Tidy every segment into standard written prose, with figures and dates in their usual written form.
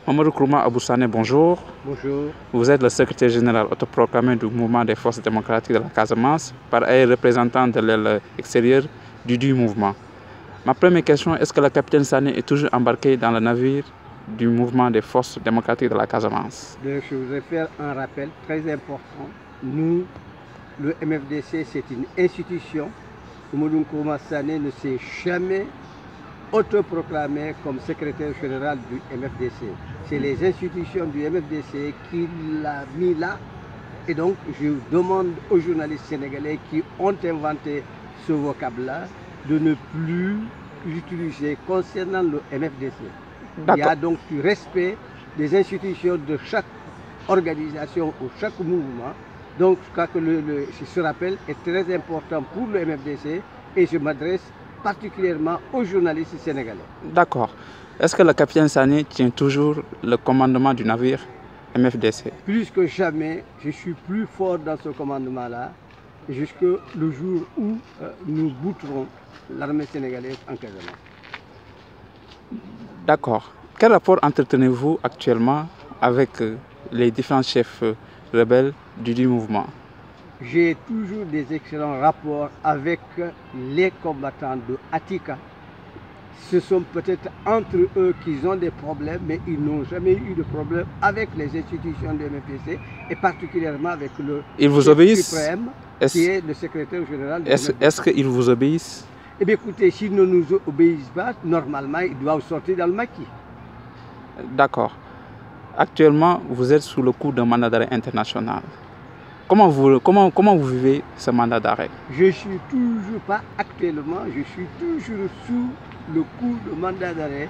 Mamadou Kourouma Aboussane, bonjour. Bonjour. Vous êtes le secrétaire général autoproclamé du mouvement des forces démocratiques de la Casamance, par ailleurs représentant de l'aile extérieure du mouvement. Ma première question, est-ce que le capitaine Sané est toujours embarqué dans le navire du mouvement des forces démocratiques de la Casamance? Je voudrais faire un rappel très important. Nous, le MFDC, c'est une institution. Mamadou Kourouma Sané ne s'est jamais autoproclamé comme secrétaire général du MFDC. C'est les institutions du MFDC qui l'ont mis là. Et donc, je demande aux journalistes sénégalais qui ont inventé ce vocable-là de ne plus l'utiliser concernant le MFDC. Il y a donc du respect des institutions de chaque organisation ou chaque mouvement. Donc, je crois que ce rappel est très important pour le MFDC et je m'adresse particulièrement aux journalistes sénégalais. D'accord. Est-ce que le capitaine Sané tient toujours le commandement du navire MFDC? Plus que jamais, je suis plus fort dans ce commandement-là, jusqu'au jour où nous bouterons l'armée sénégalaise en Casamance. D'accord. Quel rapport entretenez-vous actuellement avec les différents chefs rebelles du mouvement? J'ai toujours des excellents rapports avec les combattants de Atika. Ce sont peut-être entre eux qu'ils ont des problèmes, mais ils n'ont jamais eu de problème avec les institutions de MFDC et particulièrement avec le chef suprême qui est le secrétaire général de MFDC. Est-ce qu'ils vous obéissent? Eh bien écoutez, s'ils ne nous obéissent pas, normalement ils doivent sortir dans le maquis. D'accord. Actuellement, vous êtes sous le coup d'un mandat d'arrêt international. Comment vous vivez ce mandat d'arrêt? Je ne suis toujours pas actuellement, je suis toujours sous le coup de mandat d'arrêt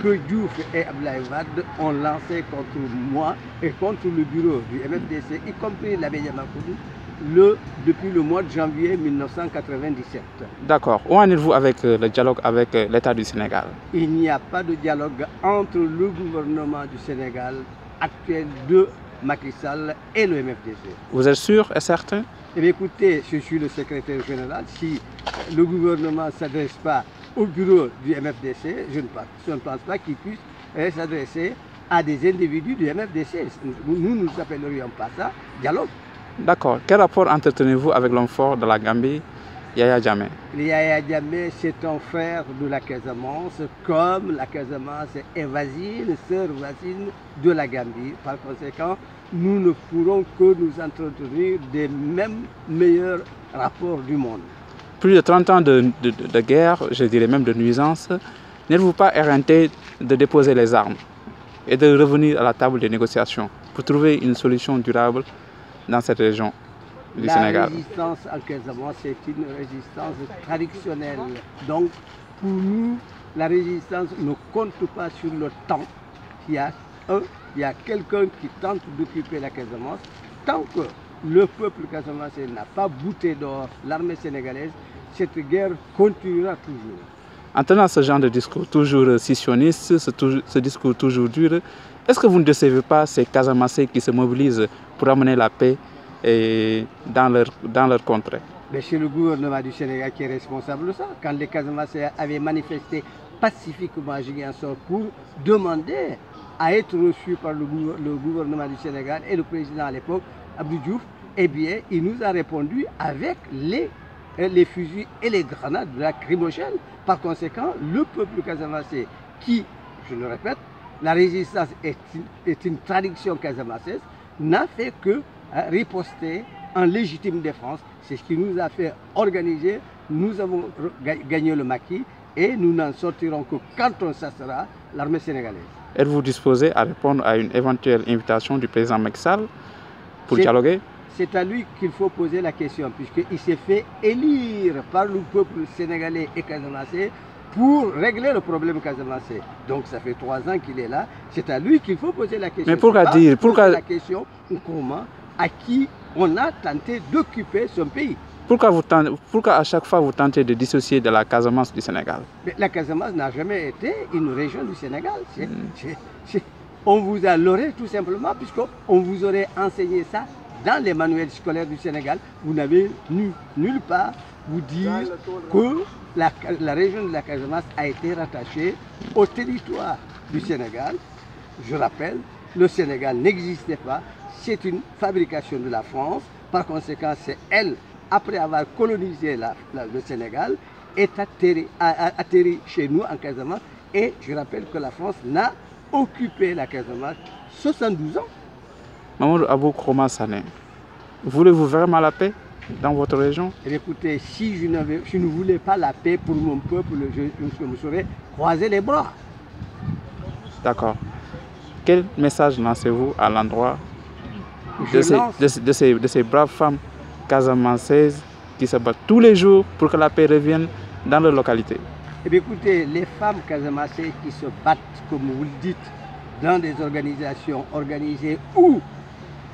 que Diouf et Abdoulaye Wade ont lancé contre moi et contre le bureau du MFDC, y compris l'abbé Yamakoudou, depuis le mois de janvier 1997. D'accord. Où en êtes-vous avec le dialogue avec l'État du Sénégal? Il n'y a pas de dialogue entre le gouvernement du Sénégal actuel de Macky Sall et le MFDC. Vous êtes sûr et certain? Eh bien, écoutez, je suis le secrétaire général. Si le gouvernement ne s'adresse pas au bureau du MFDC, je ne pense pas qu'il puisse s'adresser à des individus du MFDC. Nous ne nous appellerions pas ça dialogue. D'accord. Quel rapport entretenez-vous avec l'homme fort de la Gambie, Yaya Jammeh? Yaya Jammeh, c'est un frère de la Casamance, comme la Casamance est voisine, sœur voisine de la Gambie. Par conséquent, nous ne pourrons que nous entretenir des mêmes meilleurs rapports du monde. Plus de 30 ans de guerre, je dirais même de nuisance, n'êtes-vous pas éreinté de déposer les armes et de revenir à la table des négociations pour trouver une solution durable dans cette région du Sénégal? La résistance en Casamance, c'est une résistance traditionnelle. Donc, pour nous, la résistance ne compte pas sur le temps. Il y a quelqu'un qui tente d'occuper la Casamance. Tant que le peuple casamançais n'a pas bouté dehors l'armée sénégalaise, cette guerre continuera toujours. En tenant ce genre de discours toujours scissionniste, ce discours toujours dur, est-ce que vous ne décevez pas ces Casamancés qui se mobilisent pour amener la paix dans leur contrée? Mais c'est le gouvernement du Sénégal qui est responsable de ça. Quand les Casamancés avaient manifesté pacifiquement à Ziguinchor pour demander à être reçus par le gouvernement du Sénégal et le président à l'époque, Abdou Diouf, eh bien, il nous a répondu avec les fusils et les grenades de lacrymogènes. Par conséquent, le peuple casamancé qui, je le répète, la résistance est une tradition casamançaise, n'a fait que riposter en légitime défense. C'est ce qui nous a fait organiser. Nous avons gagné le maquis et nous n'en sortirons que quand on chassera l'armée sénégalaise. Êtes-vous disposé à répondre à une éventuelle invitation du président Macky Sall pour dialoguer? C'est à lui qu'il faut poser la question, puisqu'il s'est fait élire par le peuple sénégalais et casamancé pour régler le problème casamancé. Donc ça fait 3 ans qu'il est là. C'est à lui qu'il faut poser la question. Mais pourquoi la question comment, à qui on a tenté d'occuper son pays? Pourquoi à chaque fois vous tentez de dissocier de la Casamance du Sénégal? Mais la Casamance n'a jamais été une région du Sénégal. On vous a leurré tout simplement, puisqu'on vous aurait enseigné ça dans les manuels scolaires du Sénégal. Vous n'avez nulle part vous dire que la région de la Casamance a été rattachée au territoire du Sénégal je rappelle, le Sénégal n'existait pas, c'est une fabrication de la France. Par conséquent, c'est elle, après avoir colonisé le Sénégal, est atterri chez nous en Casamance. Et je rappelle que la France n'a occupé la Casamance 72 ans. Mamadou Abou Kroma Sané, voulez-vous vraiment la paix dans votre région? Écoutez, si je ne voulais pas la paix pour mon peuple, je me serais croisé les bras. D'accord. Quel message lancez-vous à l'endroit de ces braves femmes casamancaises qui se battent tous les jours pour que la paix revienne dans leur localité? Eh bien, écoutez, les femmes casamancaises qui se battent, comme vous le dites, dans des organisations organisées ou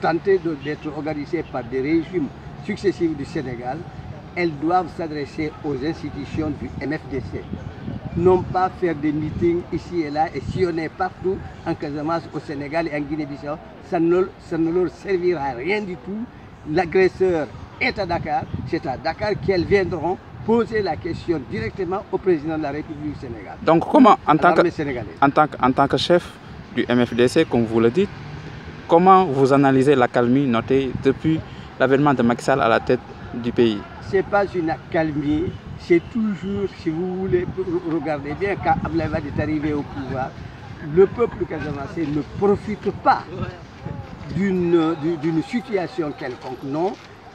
tentées d'être organisées par des régimes successifs du Sénégal, elles doivent s'adresser aux institutions du MFDC. Non pas faire des meetings ici et là et sillonner partout en Casamance, au Sénégal et en Guinée-Bissau. Ça ne leur servira à rien du tout. L'agresseur est à Dakar. C'est à Dakar qu'elles viendront poser la question directement au président de la République du Sénégal. Donc comment, en tant que chef du MFDC, comme vous le dites, comment vous analysez l'accalmie notée depuis l'avènement de Macky Sall à la tête du pays? Ce n'est pas une accalmie, c'est toujours, si vous voulez regarder bien, quand Abdoulaye Wade est arrivé au pouvoir, le peuple casamancé ne profite pas d'une situation quelconque, non.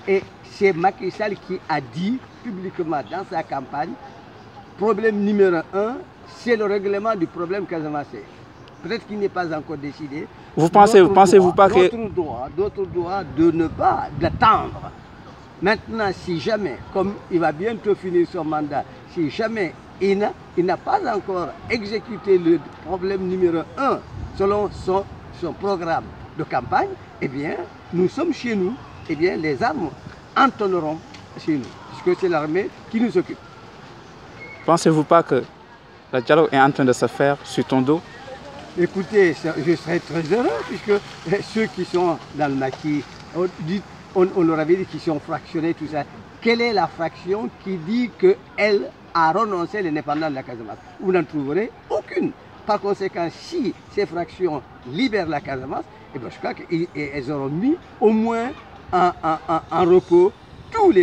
Et c'est Macky Sall qui a dit publiquement dans sa campagne, problème numéro 1, c'est le règlement du problème casamancé. Peut-être qu'il n'est pas encore décidé. Pensez-vous pas que... D'autres droits de ne pas l'attendre. Maintenant, si jamais, comme il va bientôt finir son mandat, si jamais il n'a pas encore exécuté le problème numéro 1 selon son programme de campagne, eh bien, nous sommes chez nous, eh bien, les armes entonneront chez nous, puisque c'est l'armée qui nous occupe. Pensez-vous pas que le dialogue est en train de se faire sur ton dos? Écoutez, je serais très heureux, puisque ceux qui sont dans le maquis, on leur avait dit qu'ils sont fractionnés, tout ça. Quelle est la fraction qui dit qu'elle a renoncé à l'indépendance de la Casamance? Vous n'en trouverez aucune. Par conséquent, si ces fractions libèrent la Casamance, eh bien, je crois qu'elles auront mis au moins en repos toutes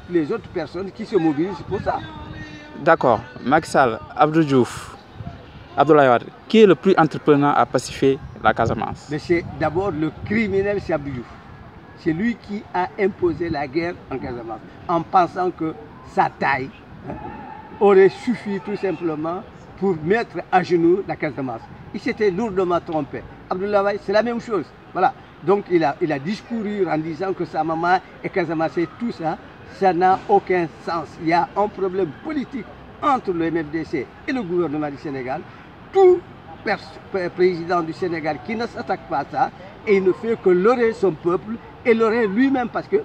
les autres personnes qui se mobilisent pour ça. D'accord. Macky Sall, Abdou Diouf, Abdoulaye Wade, qui est le plus entreprenant à pacifier la Casamance? Mais c'est d'abord le criminel, c'est Abdou Diouf. C'est lui qui a imposé la guerre en Casamance, en pensant que sa taille aurait suffi tout simplement pour mettre à genoux la Casamance. Il s'était lourdement trompé. Abdoulaye Wade, c'est la même chose. Voilà. Donc il a discouru en disant que sa maman est casamancée, tout ça, ça n'a aucun sens. Il y a un problème politique entre le MFDC et le gouvernement du Sénégal. Tout président du Sénégal qui ne s'attaque pas à ça, et il ne fait que leurrer son peuple et leurrer lui-même, parce que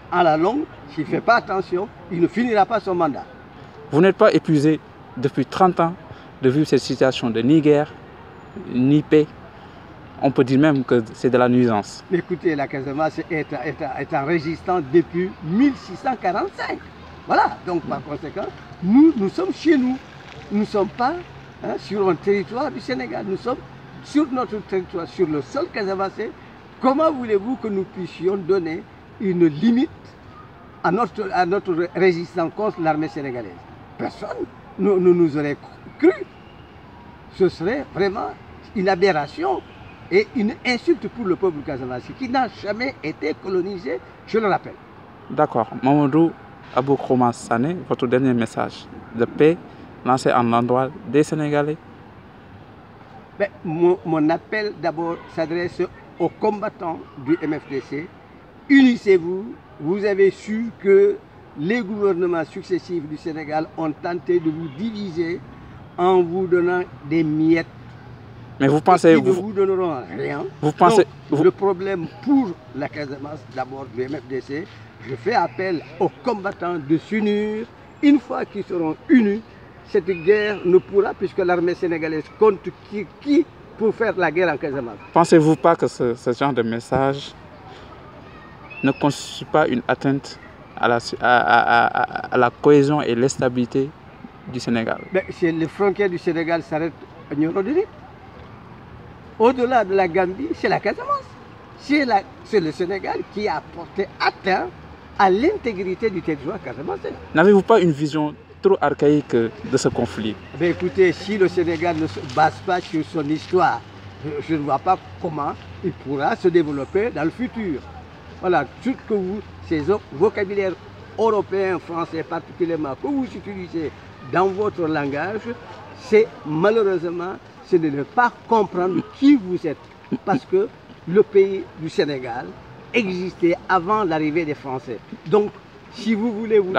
à la longue, s'il ne fait pas attention, il ne finira pas son mandat. Vous n'êtes pas épuisé depuis 30 ans de vivre cette situation de ni guerre, ni paix? On peut dire même que c'est de la nuisance. Écoutez, la Casamance est en résistance depuis 1645. Voilà, donc par conséquent, nous sommes chez nous. Nous ne sommes pas sur un territoire du Sénégal. Nous sommes sur notre territoire, sur le sol casamancé. Comment voulez-vous que nous puissions donner une limite à notre résistance contre l'armée sénégalaise? Personne ne nous aurait cru. Ce serait vraiment une aberration et une insulte pour le peuple casamancé qui n'a jamais été colonisé, je le rappelle. D'accord. Mamadou Abou Kroma Sané, votre dernier message de paix lancé en l'endroit des Sénégalais? Ben, mon appel d'abord s'adresse aux combattants du MFDC. Unissez-vous. Vous avez su que les gouvernements successifs du Sénégal ont tenté de vous diviser en vous donnant des miettes. Mais vous pensez... Ils ne vous donneront rien. Vous pensez... Donc, le problème pour la Casamance, d'abord du MFDC, je fais appel aux combattants de s'unir. Une fois qu'ils seront unis, cette guerre ne pourra, puisque l'armée sénégalaise compte qui pour faire la guerre en Casamance. Pensez-vous pas que ce genre de message ne constitue pas une atteinte à la cohésion et la stabilité du Sénégal? Les frontières du Sénégal s'arrêtent à Nioro. au-delà de la Gambie, c'est la Casamance. C'est le Sénégal qui a porté atteinte à l'intégrité du territoire casamançais. N'avez-vous pas une vision trop archaïque de ce conflit? Ben écoutez, si le Sénégal ne se base pas sur son histoire, je ne vois pas comment il pourra se développer dans le futur. Voilà, tout que vous, ces vocabulaires européens, français particulièrement, que vous utilisez dans votre langage, c'est malheureusement, c'est de ne pas comprendre qui vous êtes. Parce que le pays du Sénégal existait avant l'arrivée des Français. Donc, si vous voulez vous